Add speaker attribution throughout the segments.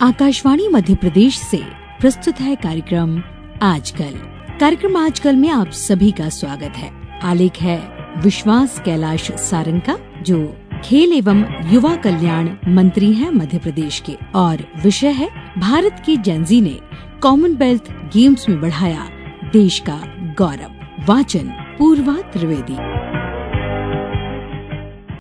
Speaker 1: आकाशवाणी मध्य प्रदेश से प्रस्तुत है कार्यक्रम आजकल में आप सभी का स्वागत है। आलेख है विश्वास कैलाश सारंग का, जो खेल एवं युवा कल्याण मंत्री हैं मध्य प्रदेश के, और विषय है भारत की जेनजी ने कॉमनवेल्थ गेम्स में बढ़ाया देश का गौरव। वाचन पूर्वा त्रिवेदी।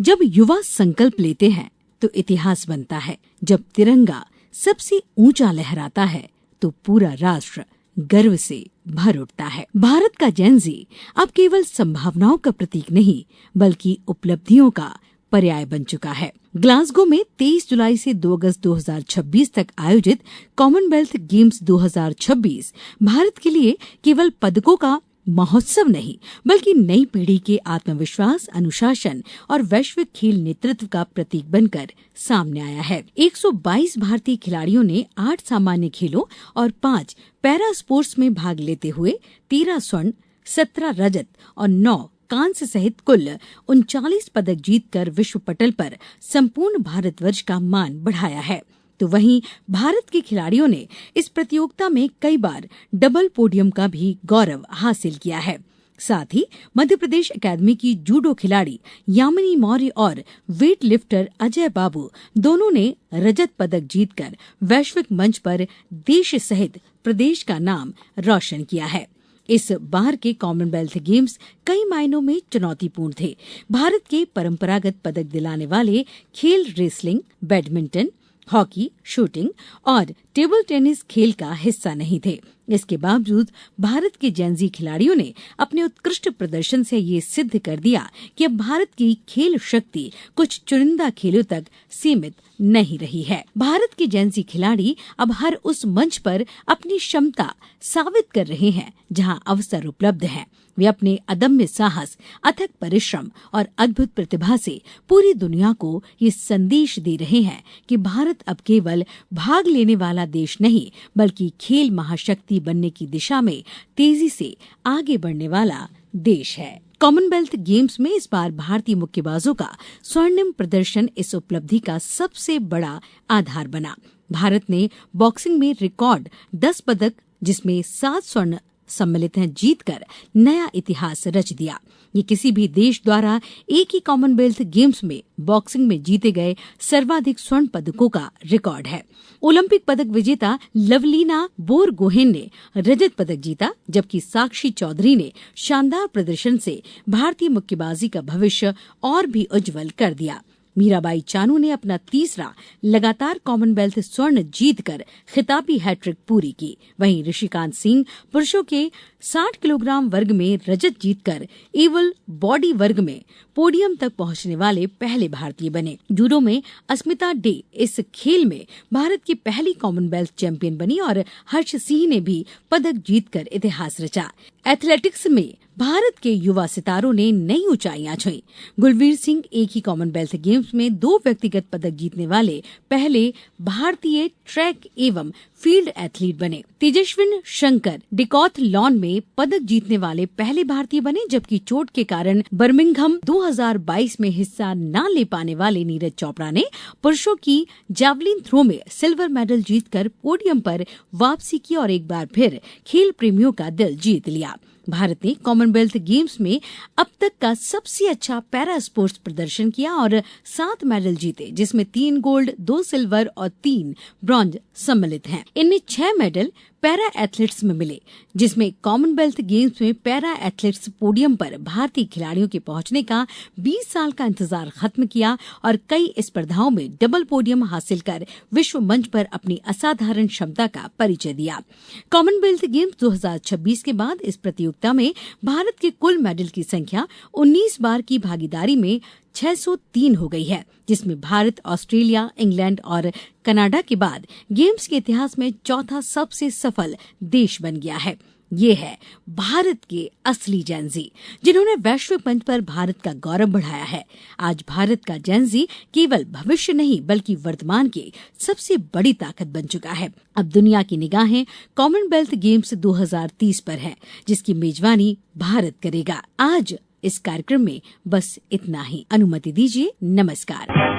Speaker 1: जब युवा संकल्प लेते हैं तो इतिहास बनता है। जब तिरंगा सबसे ऊंचा लहराता है तो पूरा राष्ट्र गर्व से भर उठता है। भारत का जेनजी अब केवल संभावनाओं का प्रतीक नहीं, बल्कि उपलब्धियों का पर्याय बन चुका है। ग्लासगो में 23 जुलाई से 2 अगस्त 2026 तक आयोजित कॉमनवेल्थ गेम्स 2026 भारत के लिए केवल पदकों का महोत्सव नहीं, बल्कि नई पीढ़ी के आत्मविश्वास, अनुशासन और वैश्विक खेल नेतृत्व का प्रतीक बनकर सामने आया है। 122 भारतीय खिलाड़ियों ने 8 सामान्य खेलों और 5 पैरा स्पोर्ट्स में भाग लेते हुए 13 स्वर्ण, 17 रजत और 9 कांस्य सहित कुल 39 पदक जीतकर विश्व पटल पर संपूर्ण भारतवर्ष का मान बढ़ाया है। तो वहीं भारत के खिलाड़ियों ने इस प्रतियोगिता में कई बार डबल पोडियम का भी गौरव हासिल किया है। साथ ही मध्य प्रदेश अकादमी की जूडो खिलाड़ी यामिनी मौर्य और वेट लिफ्टर अजय बाबू दोनों ने रजत पदक जीतकर वैश्विक मंच पर देश सहित प्रदेश का नाम रोशन किया है। इस बार के कॉमनवेल्थ गेम्स कई मायनों में चुनौतीपूर्ण थे। भारत के परंपरागत पदक दिलाने वाले खेल रेसलिंग, बैडमिंटन, हॉकी, शूटिंग और टेबल टेनिस खेल का हिस्सा नहीं थे। इसके बावजूद भारत के जेनजी खिलाड़ियों ने अपने उत्कृष्ट प्रदर्शन से ये सिद्ध कर दिया कि अब भारत की खेल शक्ति कुछ चुनिंदा खेलों तक सीमित नहीं रही है। भारत के जेनजी खिलाड़ी अब हर उस मंच पर अपनी क्षमता साबित कर रहे हैं जहां अवसर उपलब्ध हैं। वे अपने अदम्य साहस, अथक परिश्रम और अद्भुत प्रतिभा से पूरी दुनिया को ये संदेश दे रहे हैं कि भारत अब केवल भाग लेने वाला देश नहीं, बल्कि खेल महाशक्ति बनने की दिशा में तेजी से आगे बढ़ने वाला देश है। कॉमनवेल्थ गेम्स में इस बार भारतीय मुक्केबाजों का स्वर्णिम प्रदर्शन इस उपलब्धि का सबसे बड़ा आधार बना। भारत ने बॉक्सिंग में रिकॉर्ड 10 पदक, जिसमें 7 स्वर्ण सम्मिलित हैं, जीतकर नया इतिहास रच दिया। ये किसी भी देश द्वारा एक ही कॉमनवेल्थ गेम्स में बॉक्सिंग में जीते गए सर्वाधिक स्वर्ण पदकों का रिकॉर्ड है। ओलंपिक पदक विजेता लवलीना बोरगोहेन ने रजत पदक जीता, जबकि साक्षी चौधरी ने शानदार प्रदर्शन से भारतीय मुक्केबाजी का भविष्य और भी उज्जवल कर दिया। मीराबाई चानू ने अपना तीसरा लगातार कॉमनवेल्थ स्वर्ण जीतकर खिताबी हैट्रिक पूरी की। वहीं ऋषिकांत सिंह पुरुषों के 60 किलोग्राम वर्ग में रजत जीतकर एबल बॉडी वर्ग में पोडियम तक पहुंचने वाले पहले भारतीय बने। जूडो में अस्मिता डे इस खेल में भारत की पहली कॉमनवेल्थ चैंपियन बनी और हर्ष सिंह ने भी पदक जीतकर इतिहास रचा। एथलेटिक्स में भारत के युवा सितारों ने नई ऊंचाइयां छुई। गुलवीर सिंह एक ही कॉमनवेल्थ गेम्स में 2 व्यक्तिगत पदक जीतने वाले पहले भारतीय ट्रैक एवं फील्ड एथलीट बने। तेजस्विन शंकर डिकॉथलॉन में पदक जीतने वाले पहले भारतीय बने, जबकि चोट के कारण बर्मिंघम 2022 में हिस्सा न ले पाने वाले नीरज चोपड़ा ने पुरुषों की जैवलिन थ्रो में सिल्वर मेडल जीतकर पोडियम पर वापसी की और एक बार फिर खेल प्रेमियों का दिल जीत लिया। भारत ने कॉमनवेल्थ गेम्स में अब तक का सबसे अच्छा पैरा स्पोर्ट्स प्रदर्शन किया और 7 मेडल जीते, जिसमें 3 गोल्ड, 2 सिल्वर और 3 ब्रॉन्ज सम्मिलित हैं। इनमें 6 मेडल पैरा एथलीट्स में मिले, जिसमें कॉमनवेल्थ गेम्स में पैरा एथलीट्स पोडियम पर भारतीय खिलाड़ियों के पहुंचने का 20 साल का इंतजार खत्म किया और कई स्पर्धाओं में डबल पोडियम हासिल कर विश्व मंच पर अपनी असाधारण क्षमता का परिचय दिया। कॉमनवेल्थ गेम्स 2026 के बाद इस प्रतियोगिता में भारत के कुल मेडल की संख्या 19 बार की भागीदारी में 603 हो गई है, जिसमें भारत, ऑस्ट्रेलिया, इंग्लैंड और कनाडा के बाद गेम्स के इतिहास में चौथा सबसे सफल देश बन गया है। ये है भारत के असली जेनजी, जिन्होंने वैश्विक मंच पर भारत का गौरव बढ़ाया है। आज भारत का जेनजी केवल भविष्य नहीं, बल्कि वर्तमान की सबसे बड़ी ताकत बन चुका है। अब दुनिया की निगाहें कॉमनवेल्थ गेम्स 2030 पर है, जिसकी मेजबानी भारत करेगा। आज इस कार्यक्रम में बस इतना ही। अनुमति दीजिए। नमस्कार।